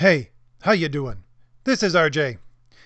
Hey, how you doing? This is RJ.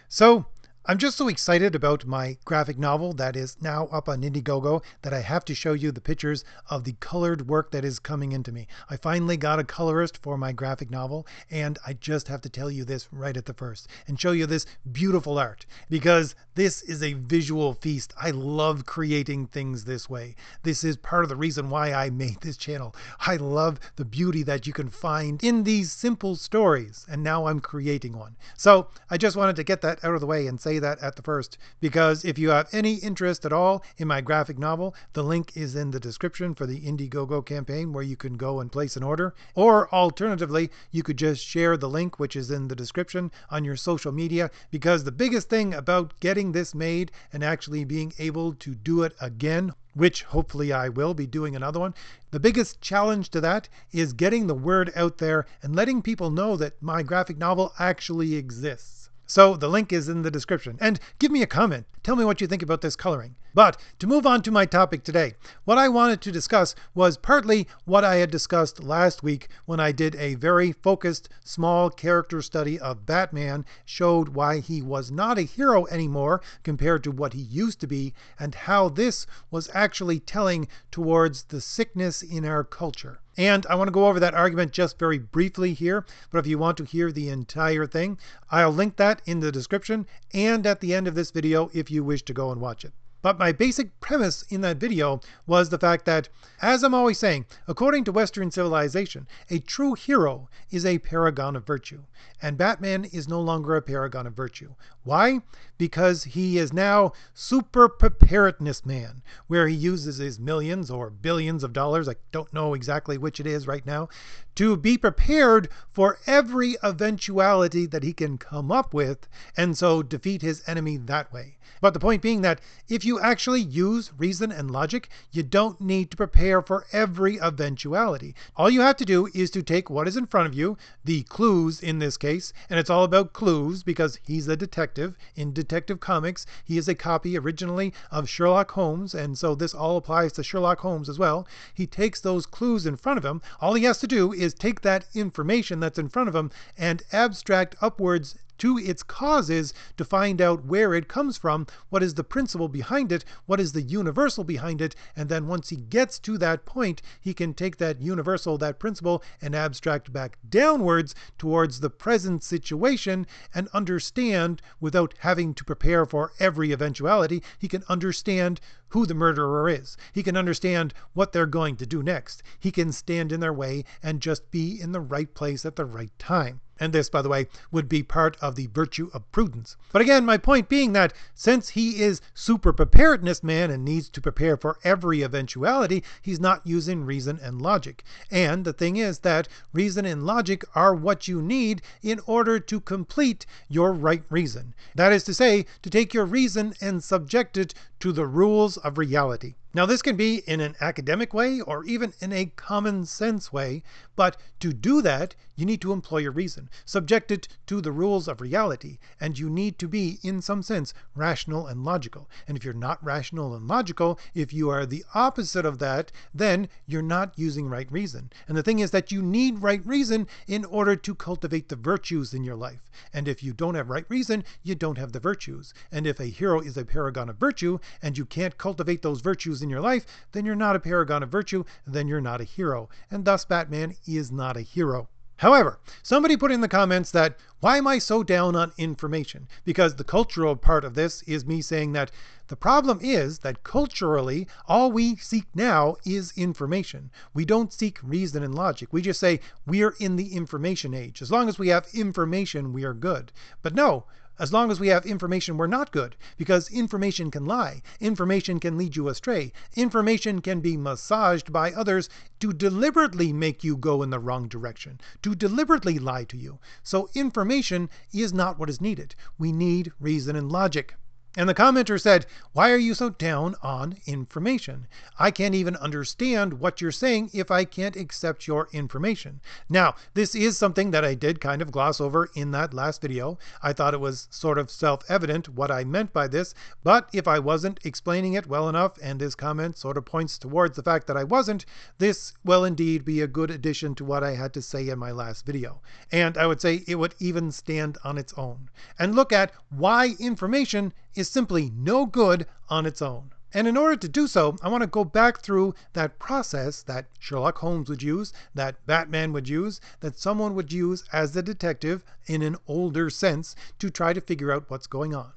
So, I'm just so excited about my graphic novel that is now up on Indiegogo that I have to show you the pictures of the colored work that is coming into me. I finally got a colorist for my graphic novel, and I just have to tell you this right at the first and show you this beautiful art because this is a visual feast. I love creating things this way. This is part of the reason why I made this channel. I love the beauty that you can find in these simple stories, and now I'm creating one. So I just wanted to get that out of the way and say that at the first, because if you have any interest at all in my graphic novel, the link is in the description for the Indiegogo campaign where you can go and place an order. Or alternatively, you could just share the link, which is in the description, on your social media, because the biggest thing about getting this made and actually being able to do it again, which hopefully I will be doing another one. The biggest challenge to that is getting the word out there and letting people know that my graphic novel actually exists. So the link is in the description. And give me a comment. Tell me what you think about this coloring. But to move on to my topic today, what I wanted to discuss was partly what I had discussed last week when I did a very focused, small character study of Batman, showed why he was not a hero anymore compared to what he used to be, and how this was actually telling towards the sickness in our culture. And I want to go over that argument just very briefly here, but if you want to hear the entire thing, I'll link that in the description and at the end of this video if you wish to go and watch it. But my basic premise in that video was the fact that, as I'm always saying, according to Western civilization, a true hero is a paragon of virtue. And Batman is no longer a paragon of virtue. Why? Because he is now super preparedness man, where he uses his millions or billions of dollars, I don't know exactly which it is right now, to be prepared for every eventuality that he can come up with, and so defeat his enemy that way. But the point being that if you actually use reason and logic, you don't need to prepare for every eventuality. All you have to do is to take what is in front of you, the clues in this case, and it's all about clues because he's a detective. In Detective Comics, he is a copy originally of Sherlock Holmes, and so this all applies to Sherlock Holmes as well. He takes those clues in front of him. All he has to do is take that information that's in front of him and abstract upwards to its causes to find out where it comes from, what is the principle behind it, what is the universal behind it, and then once he gets to that point, he can take that universal, that principle, and abstract back downwards towards the present situation and understand, without having to prepare for every eventuality, he can understand who the murderer is. He can understand what they're going to do next. He can stand in their way and just be in the right place at the right time. And this, by the way, would be part of the virtue of prudence. But again, my point being that since he is super preparedness man and needs to prepare for every eventuality, he's not using reason and logic. And the thing is that reason and logic are what you need in order to complete your right reason. That is to say, to take your reason and subject it to the rules of reality. Now, this can be in an academic way or even in a common sense way, but to do that, you need to employ your reason, subject it to the rules of reality, and you need to be, in some sense, rational and logical. And if you're not rational and logical, if you are the opposite of that, then you're not using right reason. And the thing is that you need right reason in order to cultivate the virtues in your life. And if you don't have right reason, you don't have the virtues. And if a hero is a paragon of virtue, and you can't cultivate those virtues in your life, then you're not a paragon of virtue, then you're not a hero. And thus Batman is not a hero. However, somebody put in the comments that, why am I so down on information? Because the cultural part of this is me saying that the problem is that culturally, all we seek now is information. We don't seek reason and logic. We just say we're in the information age. As long as we have information, we are good. But no, as long as we have information, we're not good, because information can lie. Information can lead you astray. Information can be massaged by others to deliberately make you go in the wrong direction, to deliberately lie to you. So information is not what is needed. We need reason and logic. And the commenter said, "Why are you so down on information? I can't even understand what you're saying if I can't accept your information." Now, this is something that I did kind of gloss over in that last video. I thought it was sort of self-evident what I meant by this, but if I wasn't explaining it well enough, and this comment sort of points towards the fact that I wasn't, this will indeed be a good addition to what I had to say in my last video. And I would say it would even stand on its own. And look at why information is simply no good on its own. And in order to do so, I want to go back through that process that Sherlock Holmes would use, that Batman would use, that someone would use as a detective in an older sense to try to figure out what's going on.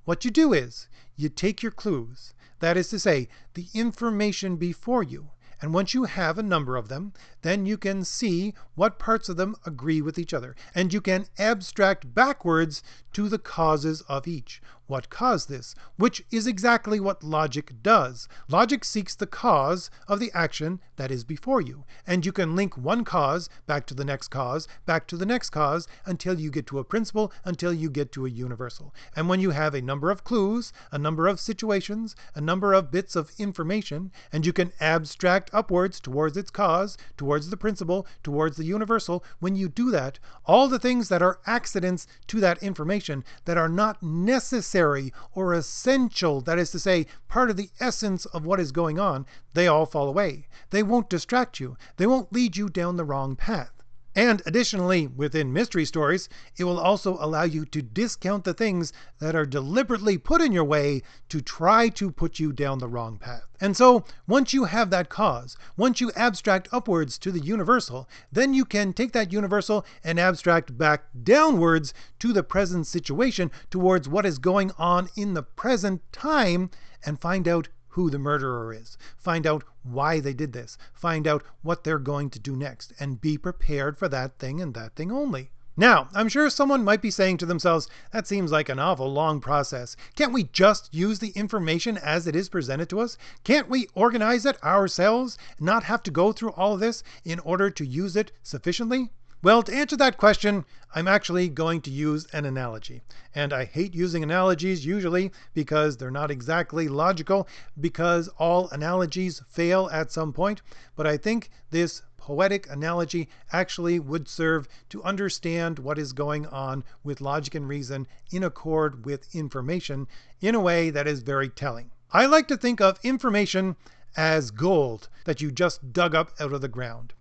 What you do is you take your clues, that is to say, the information before you, and once you have a number of them, then you can see what parts of them agree with each other. And you can abstract backwards to the causes of each. What caused this? Which is exactly what logic does. Logic seeks the cause of the action that is before you. And you can link one cause back to the next cause, back to the next cause, until you get to a principle, until you get to a universal. And when you have a number of clues, a number of situations, a number of bits of information, and you can abstract upwards towards its cause, towards the principle, towards the universal, when you do that, all the things that are accidents to that information that are not necessary or essential, that is to say, part of the essence of what is going on, they all fall away. They won't distract you. They won't lead you down the wrong path. And additionally, within mystery stories, it will also allow you to discount the things that are deliberately put in your way to try to put you down the wrong path. And so, once you have that cause, once you abstract upwards to the universal, then you can take that universal and abstract back downwards to the present situation, towards what is going on in the present time, and find out who the murderer is, find out why they did this, find out what they're going to do next, and be prepared for that thing and that thing only. Now, I'm sure someone might be saying to themselves, that seems like an awful long process. Can't we just use the information as it is presented to us? Can't we organize it ourselves, and not have to go through all of this in order to use it sufficiently? Well, to answer that question, I'm actually going to use an analogy. And I hate using analogies usually because they're not exactly logical, because all analogies fail at some point. But I think this poetic analogy actually would serve to understand what is going on with logic and reason in accord with information in a way that is very telling. I like to think of information as gold that you just dug up out of the ground.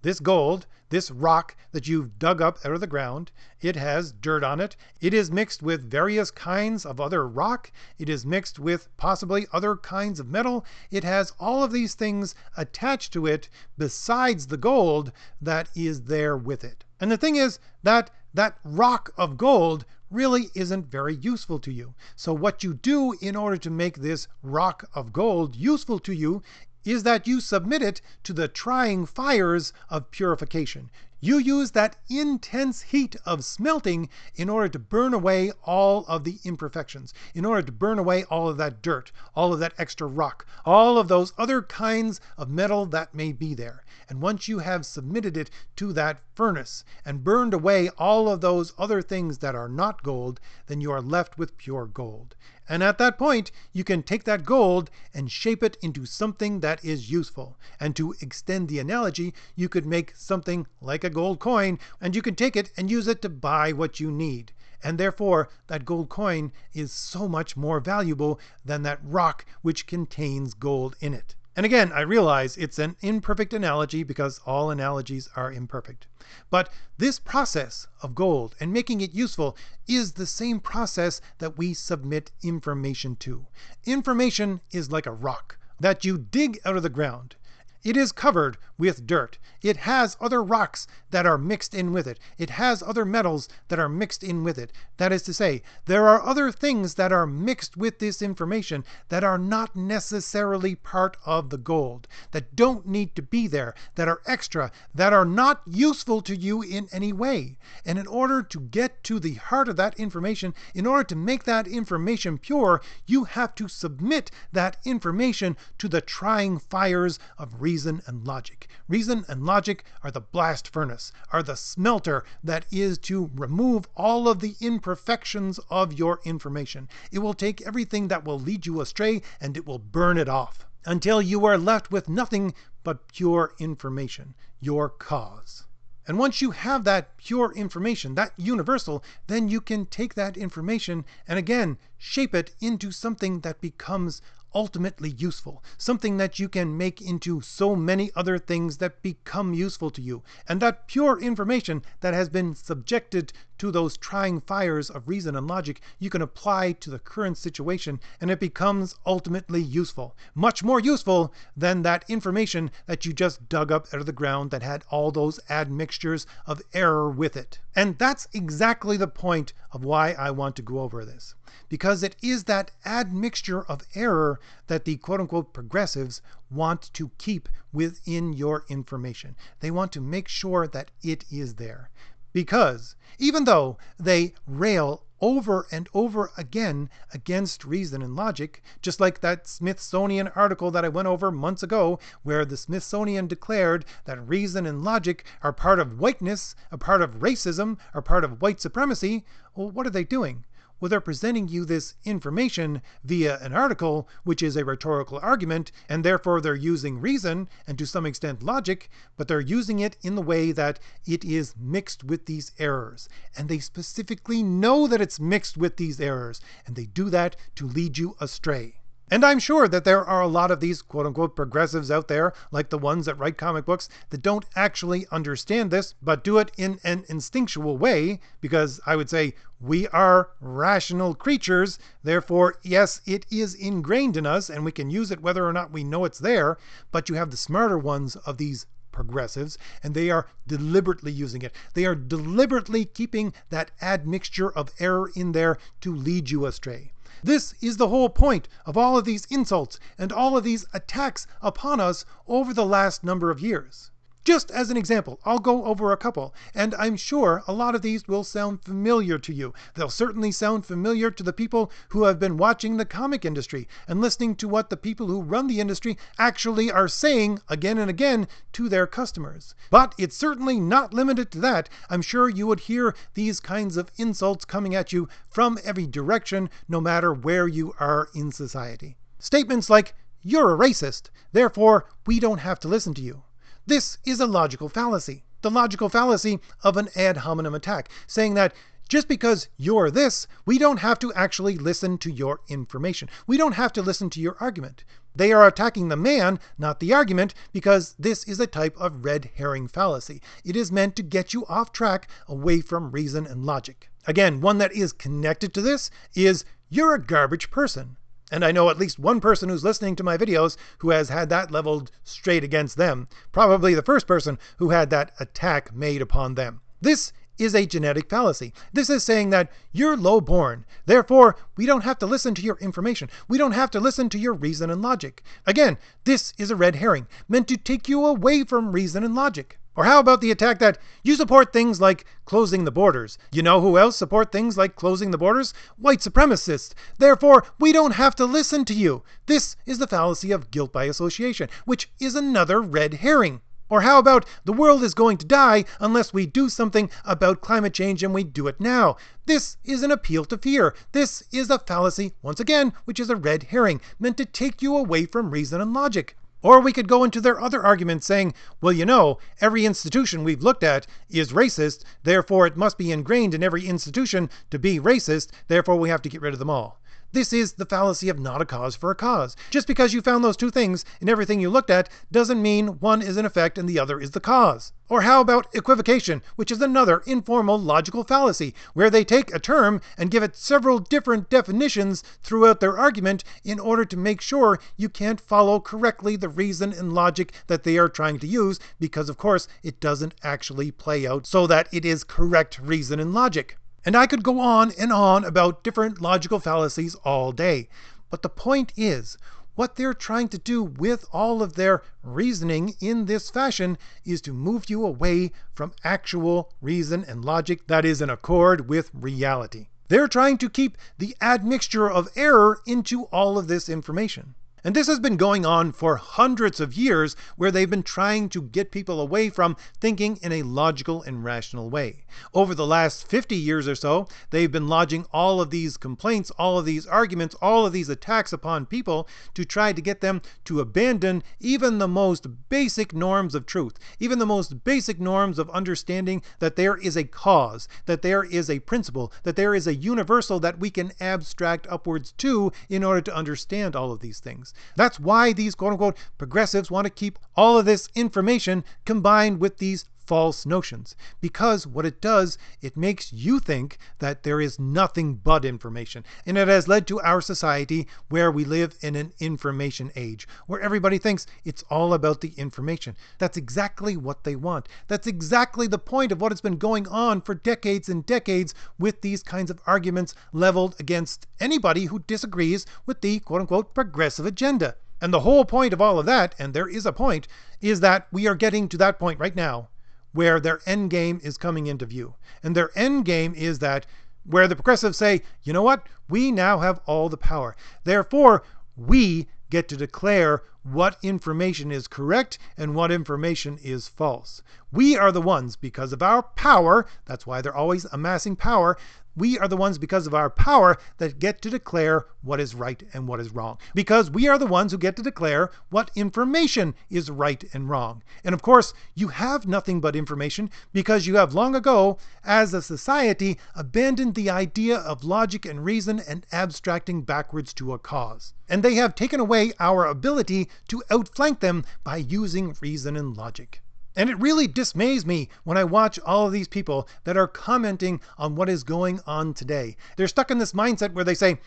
This gold, this rock that you've dug up out of the ground, it has dirt on it. It is mixed with various kinds of other rock. It is mixed with possibly other kinds of metal. It has all of these things attached to it besides the gold that is there with it. And the thing is that that rock of gold really isn't very useful to you. So what you do in order to make this rock of gold useful to you is that you submit it to the trying fires of purification. You use that intense heat of smelting in order to burn away all of the imperfections, in order to burn away all of that dirt, all of that extra rock, all of those other kinds of metal that may be there. And once you have submitted it to that furnace and burned away all of those other things that are not gold, then you are left with pure gold. And at that point, you can take that gold and shape it into something that is useful. And to extend the analogy, you could make something like a gold coin, and you can take it and use it to buy what you need. And therefore, that gold coin is so much more valuable than that rock which contains gold in it. And again, I realize it's an imperfect analogy because all analogies are imperfect. But this process of gold and making it useful is the same process that we submit information to. Information is like a rock that you dig out of the ground. It is covered with dirt. It has other rocks that are mixed in with it. It has other metals that are mixed in with it. That is to say, there are other things that are mixed with this information that are not necessarily part of the gold, that don't need to be there, that are extra, that are not useful to you in any way. And in order to get to the heart of that information, in order to make that information pure, you have to submit that information to the trying fires of reason. reason and logic. Reason and logic are the blast furnace, are the smelter that is to remove all of the imperfections of your information. It will take everything that will lead you astray and it will burn it off until you are left with nothing but pure information, your cause. And once you have that pure information, that universal, then you can take that information and again shape it into something that becomes ultimately useful, something that you can make into so many other things that become useful to you. And that pure information that has been subjected to those trying fires of reason and logic, you can apply to the current situation and it becomes ultimately useful. Much more useful than that information that you just dug up out of the ground that had all those admixtures of error with it. And that's exactly the point of why I want to go over this. Because it is that admixture of error that the quote-unquote progressives want to keep within your information. They want to make sure that it is there. Because even though they rail over and over again against reason and logic, just like that Smithsonian article that I went over months ago, where the Smithsonian declared that reason and logic are part of whiteness, a part of racism, are part of white supremacy, well, what are they doing? Well, they're presenting you this information via an article, which is a rhetorical argument, and therefore they're using reason and to some extent logic, but they're using it in the way that it is mixed with these errors. And they specifically know that it's mixed with these errors, and they do that to lead you astray. And I'm sure that there are a lot of these quote-unquote progressives out there, like the ones that write comic books, that don't actually understand this, but do it in an instinctual way, because I would say we are rational creatures, therefore, yes, it is ingrained in us, and we can use it whether or not we know it's there, but you have the smarter ones of these progressives, and they are deliberately using it. They are deliberately keeping that admixture of error in there to lead you astray. This is the whole point of all of these insults and all of these attacks upon us over the last number of years. Just as an example, I'll go over a couple, and I'm sure a lot of these will sound familiar to you. They'll certainly sound familiar to the people who have been watching the comic industry and listening to what the people who run the industry actually are saying again and again to their customers. But it's certainly not limited to that. I'm sure you would hear these kinds of insults coming at you from every direction, no matter where you are in society. Statements like, "You're a racist, therefore we don't have to listen to you." This is a logical fallacy. The logical fallacy of an ad hominem attack, saying that just because you're this, we don't have to actually listen to your information. We don't have to listen to your argument. They are attacking the man, not the argument, because this is a type of red herring fallacy. It is meant to get you off track away from reason and logic. Again, one that is connected to this is, "You're a garbage person." And I know at least one person who's listening to my videos who has had that leveled straight against them. Probably the first person who had that attack made upon them. This is a genetic fallacy. This is saying that you're low-born. Therefore, we don't have to listen to your information. We don't have to listen to your reason and logic. Again, this is a red herring, meant to take you away from reason and logic. Or how about the attack that you support things like closing the borders? You know who else support things like closing the borders? White supremacists. Therefore, we don't have to listen to you. This is the fallacy of guilt by association, which is another red herring. Or how about the world is going to die unless we do something about climate change and we do it now? This is an appeal to fear. This is a fallacy, once again, which is a red herring, meant to take you away from reason and logic. Or we could go into their other arguments saying, well, you know, every institution we've looked at is racist, therefore it must be ingrained in every institution to be racist, therefore we have to get rid of them all. This is the fallacy of not a cause for a cause. Just because you found those two things in everything you looked at doesn't mean one is an effect and the other is the cause. Or how about equivocation, which is another informal logical fallacy, where they take a term and give it several different definitions throughout their argument in order to make sure you can't follow correctly the reason and logic that they are trying to use, because of course it doesn't actually play out so that it is correct reason and logic. And I could go on and on about different logical fallacies all day. But the point is, what they're trying to do with all of their reasoning in this fashion is to move you away from actual reason and logic that is in accord with reality. They're trying to keep the admixture of error into all of this information. And this has been going on for hundreds of years, where they've been trying to get people away from thinking in a logical and rational way. Over the last 50 years or so, they've been lodging all of these complaints, all of these arguments, all of these attacks upon people to try to get them to abandon even the most basic norms of truth, even the most basic norms of understanding that there is a cause, that there is a principle, that there is a universal that we can abstract upwards to in order to understand all of these things. That's why these quote-unquote progressives want to keep all of this information combined with these false notions. Because what it does, it makes you think that there is nothing but information. And it has led to our society where we live in an information age, where everybody thinks it's all about the information. That's exactly what they want. That's exactly the point of what has been going on for decades and decades with these kinds of arguments leveled against anybody who disagrees with the quote-unquote progressive agenda. And the whole point of all of that, and there is a point, is that we are getting to that point right now where their end game is coming into view. And their end game is that where the progressives say, you know what, we now have all the power. Therefore, we get to declare what information is correct and what information is false. We are the ones, because of our power, that's why they're always amassing power, we are the ones, because of our power, that get to declare what is right and what is wrong. Because we are the ones who get to declare what information is right and wrong. And of course, you have nothing but information because you have long ago, as a society, abandoned the idea of logic and reason and abstracting backwards to a cause. And they have taken away our ability to outflank them by using reason and logic. And it really dismays me when I watch all of these people that are commenting on what is going on today. They're stuck in this mindset where they say,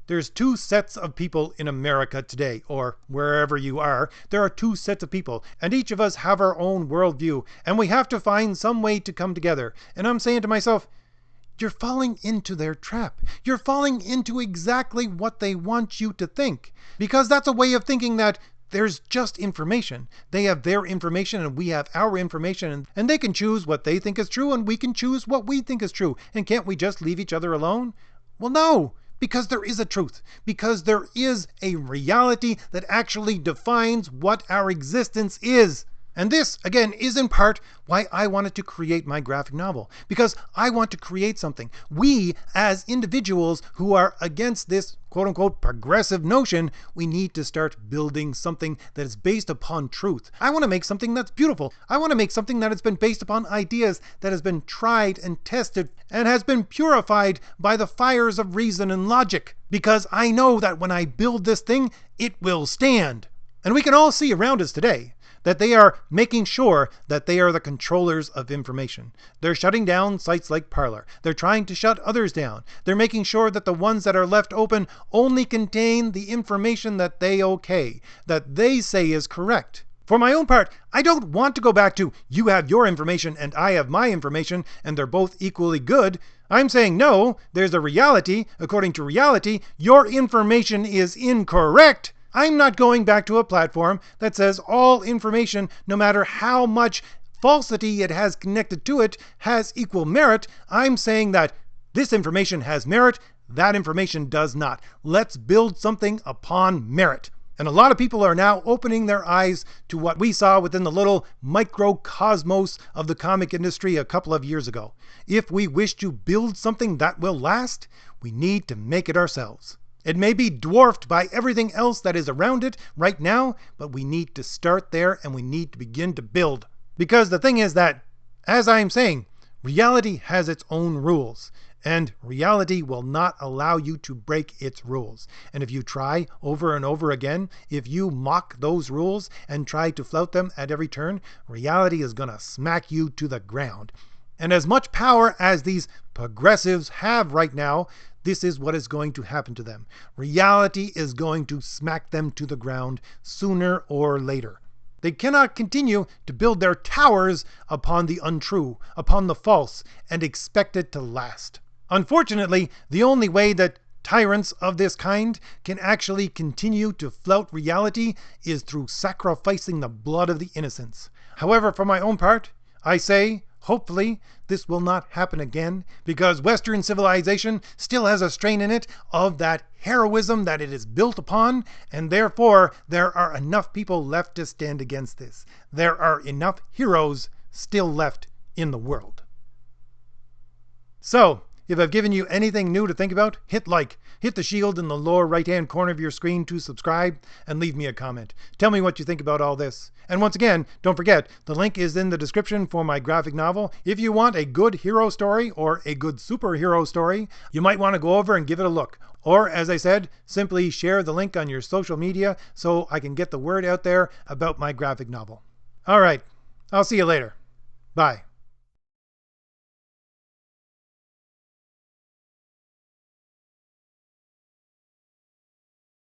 there's two sets of people in America today, or wherever you are. There are two sets of people, and each of us have our own worldview, and we have to find some way to come together. And I'm saying to myself, you're falling into their trap. You're falling into exactly what they want you to think. Because that's a way of thinking that there's just information. They have their information and we have our information, and they can choose what they think is true and we can choose what we think is true. And can't we just leave each other alone? Well, no, because there is a truth. Because there is a reality that actually defines what our existence is. And this, again, is in part why I wanted to create my graphic novel. Because I want to create something. We, as individuals who are against this quote-unquote progressive notion, we need to start building something that is based upon truth. I want to make something that's beautiful. I want to make something that has been based upon ideas, that has been tried and tested, and has been purified by the fires of reason and logic. Because I know that when I build this thing, it will stand. And we can all see around us today that they are making sure that they are the controllers of information. They're shutting down sites like Parler. They're trying to shut others down. They're making sure that the ones that are left open only contain the information that they okay, that they say is correct. For my own part, I don't want to go back to you have your information and I have my information and they're both equally good. I'm saying no, there's a reality. According to reality, your information is incorrect. I'm not going back to a platform that says all information, no matter how much falsity it has connected to it, has equal merit. I'm saying that this information has merit, that information does not. Let's build something upon merit. And a lot of people are now opening their eyes to what we saw within the little microcosmos of the comic industry a couple of years ago. If we wish to build something that will last, we need to make it ourselves. It may be dwarfed by everything else that is around it right now, but we need to start there and we need to begin to build. Because the thing is that, as I'm saying, reality has its own rules, and reality will not allow you to break its rules. And if you try over and over again, if you mock those rules and try to flout them at every turn, reality is going to smack you to the ground. And as much power as these progressives have right now, this is what is going to happen to them. Reality is going to smack them to the ground sooner or later. They cannot continue to build their towers upon the untrue, upon the false, and expect it to last. Unfortunately, the only way that tyrants of this kind can actually continue to flout reality is through sacrificing the blood of the innocents. However, for my own part, I say, Hopefully, this will not happen again, because Western civilization still has a strain in it of that heroism that it is built upon, and therefore there are enough people left to stand against this. There are enough heroes still left in the world. So, if I've given you anything new to think about, hit like, hit the shield in the lower right hand corner of your screen to subscribe, and leave me a comment. Tell me what you think about all this. And once again, don't forget, the link is in the description for my graphic novel. If you want a good hero story or a good superhero story, you might want to go over and give it a look. Or, as I said, simply share the link on your social media so I can get the word out there about my graphic novel. All right, I'll see you later. Bye.